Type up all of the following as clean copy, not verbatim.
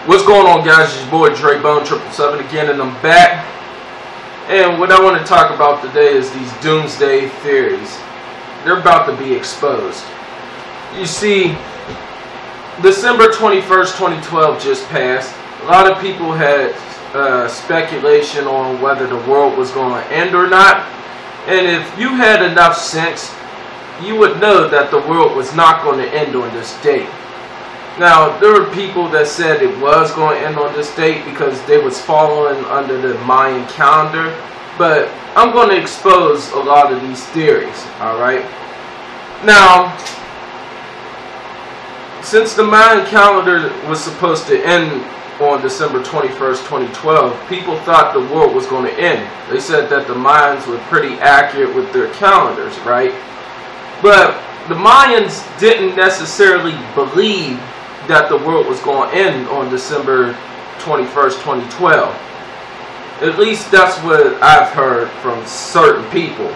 What's going on, guys? It's your boy Dre Bone 777 again, and I'm back. And what I want to talk about today is these doomsday theories. They're about to be exposed. You see, December 21st, 2012 just passed. A lot of people had speculation on whether the world was going to end or not. And if you had enough sense, you would know that the world was not going to end on this date. Now, there were people that said it was going to end on this date because they was following under the Mayan calendar. But I'm going to expose a lot of these theories, alright? Now, since the Mayan calendar was supposed to end on December 21st, 2012, people thought the world was going to end. They said that the Mayans were pretty accurate with their calendars, right? But the Mayans didn't necessarily believe that the world was going to end on December 21st, 2012. At least that's what I've heard from certain people.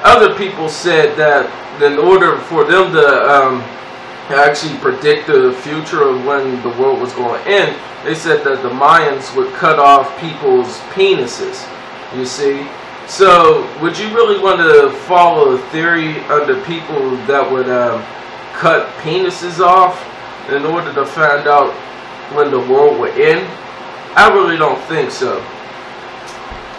Other people said that in order for them to actually predict the future of when the world was going to end, they said that the Mayans would cut off people's penises, you see. So would you really want to follow a theory under people that would cut penises off in order to find out when the world would end? I really don't think so.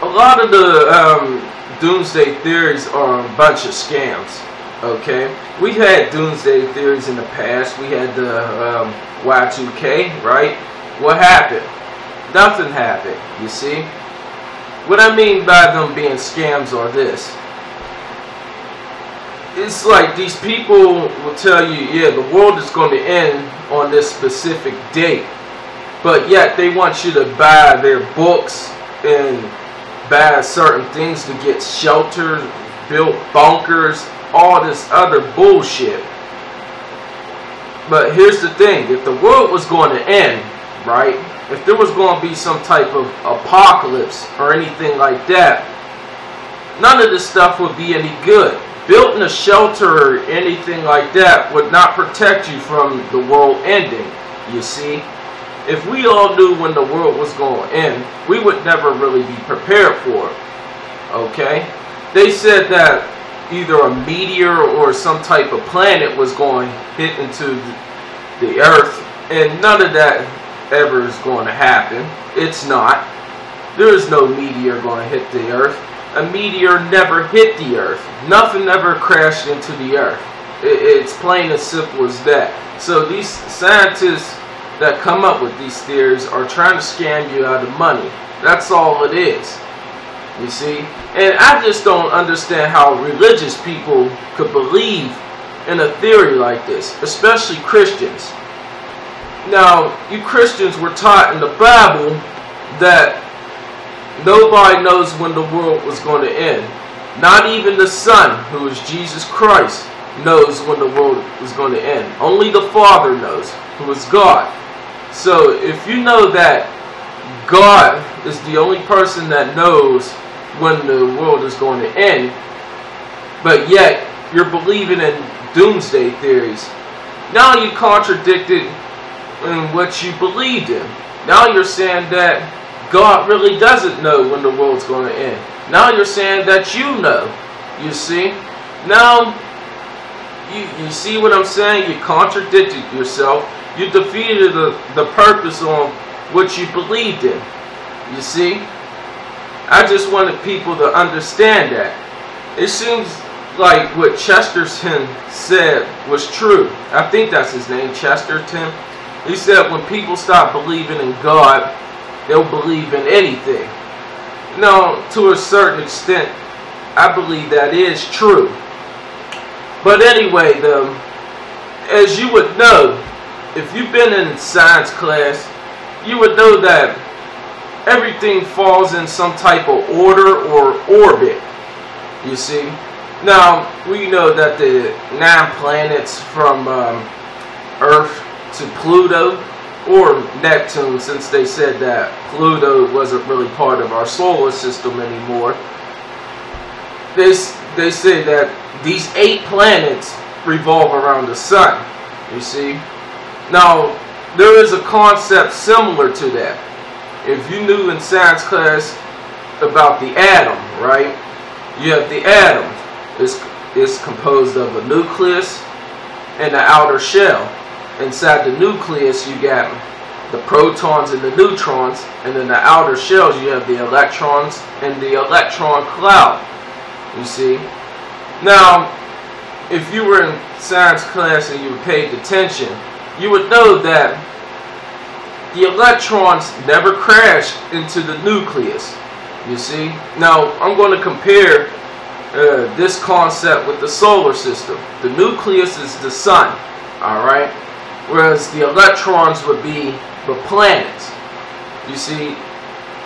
A lot of the doomsday theories are a bunch of scams, okay? We've had doomsday theories in the past. We had the Y2K, right? What happened? Nothing happened, you see? What I mean by them being scams are this. It's like these people will tell you, yeah, the world is going to end on this specific date. But yet they want you to buy their books and buy certain things to get shelters, build bunkers, all this other bullshit. But here's the thing. If the world was going to end, right? If there was going to be some type of apocalypse or anything like that, none of this stuff would be any good. Building a shelter or anything like that would not protect you from the world ending, you see. If we all knew when the world was going to end, we would never really be prepared for it, okay? They said that either a meteor or some type of planet was going to hit into the earth, and none of that ever is going to happen. It's not. There is no meteor going to hit the earth. A meteor never hit the earth. Nothing ever crashed into the earth. It's plain as simple as that. So these scientists that come up with these theories are trying to scam you out of money. That's all it is. You see? And I just don't understand how religious people could believe in a theory like this, especially Christians. Now, you Christians were taught in the Bible that nobody knows when the world was going to end. Not even the Son, who is Jesus Christ, knows when the world is going to end. Only the Father knows, who is God. So if you know that God is the only person that knows when the world is going to end, but yet you're believing in doomsday theories, now you contradicted in what you believed in. Now you're saying that God really doesn't know when the world's going to end. Now you're saying that you know. You see? Now, you see what I'm saying? You contradicted yourself. You defeated the purpose on what you believed in. You see? I just wanted people to understand that. It seems like what Chesterton said was true. I think that's his name, Chesterton. He said when people stop believing in God, they'll believe in anything. Now, to a certain extent, I believe that is true. But anyway, though, as you would know, if you've been in science class, you would know that everything falls in some type of order or orbit, you see. Now, we know that the 9 planets from Earth to Pluto, or Neptune, since they said that Pluto wasn't really part of our solar system anymore. They say that these 8 planets revolve around the sun, you see. Now, there is a concept similar to that. If you knew in science class about the atom, right? You have the atom. It's composed of a nucleus and the outer shell. Inside the nucleus, you got the protons and the neutrons, and then the outer shells, you have the electrons and the electron cloud. You see? Now, if you were in science class and you paid attention, you would know that the electrons never crash into the nucleus. You see? Now, I'm going to compare this concept with the solar system. The nucleus is the sun, alright? Whereas the electrons would be the planets. You see,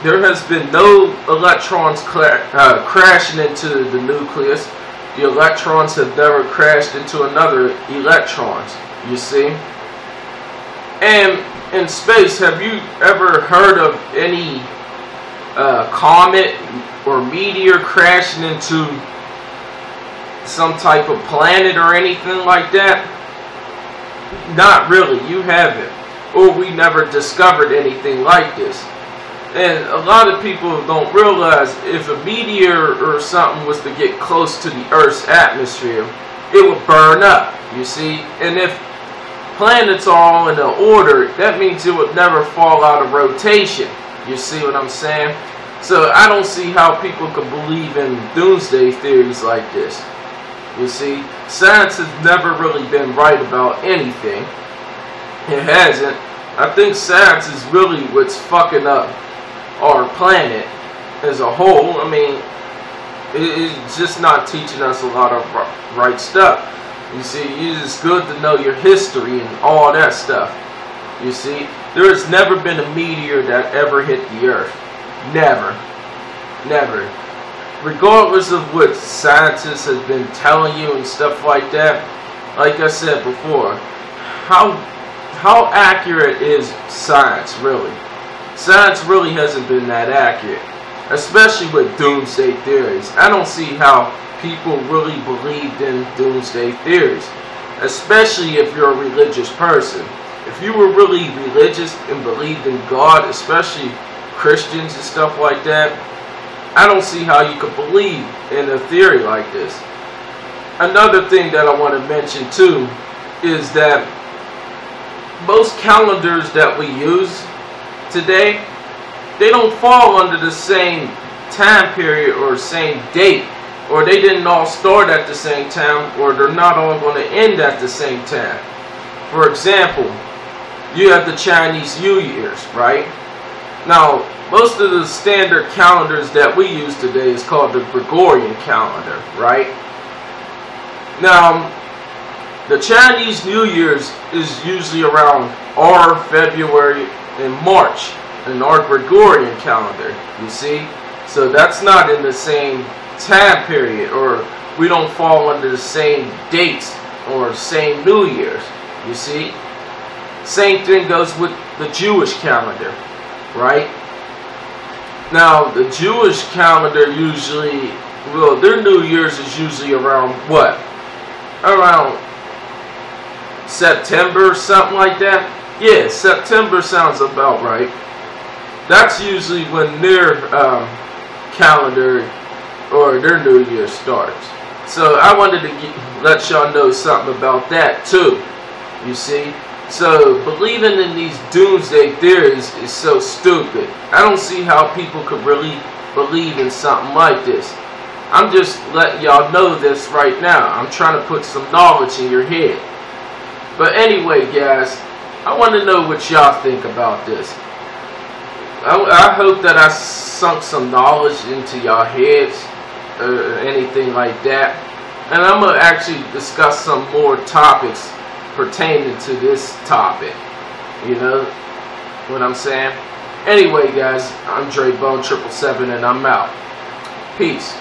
there has been no electrons crashing into the nucleus. The electrons have never crashed into another electrons. You see? And in space, have you ever heard of any comet or meteor crashing into some type of planet or anything like that? Not really. You haven't. Or we never discovered anything like this. And a lot of people don't realize if a meteor or something was to get close to the Earth's atmosphere, it would burn up, you see? And if planets are all in an order, that means it would never fall out of rotation. You see what I'm saying? So I don't see how people could believe in doomsday theories like this. You see, science has never really been right about anything. It hasn't. I think science is really what's fucking up our planet as a whole. I mean, it's just not teaching us a lot of right stuff. You see, it's good to know your history and all that stuff. You see, there has never been a meteor that ever hit the Earth. Never. Never. Regardless of what scientists have been telling you and stuff like that, like I said before, how accurate is science really? Science really hasn't been that accurate, especially with doomsday theories. I don't see how people really believed in doomsday theories, especially if you're a religious person. If you were really religious and believed in God, especially Christians and stuff like that, I don't see how you could believe in a theory like this. Another thing that I want to mention too is that most calendars that we use today, they don't fall under the same time period or same date, or they didn't all start at the same time, or they're not all going to end at the same time. For example, you have the Chinese New Year's, right? Now, most of the standard calendars that we use today is called the Gregorian calendar, right? Now, the Chinese New Year's is usually around our February and March in our Gregorian calendar, you see? So that's not in the same time period, or we don't fall under the same dates or same New Year's, you see? Same thing goes with the Jewish calendar, right? Now, the Jewish calendar usually, well, their New Year's is usually around what? Around September, something like that? Yeah, September sounds about right. That's usually when their calendar or their New Year starts. So I wanted to let y'all know something about that too, you see? So believing in these doomsday theories is so stupid. I don't see how people could really believe in something like this. I'm just letting y'all know this right now. I'm trying to put some knowledge in your head. But anyway, guys, I want to know what y'all think about this. I hope that I sunk some knowledge into y'all heads or anything like that. And I'm going to actually discuss some more topics pertaining to this topic. You know what I'm saying? Anyway, guys, I'm Dre Bone 777 and I'm out. Peace.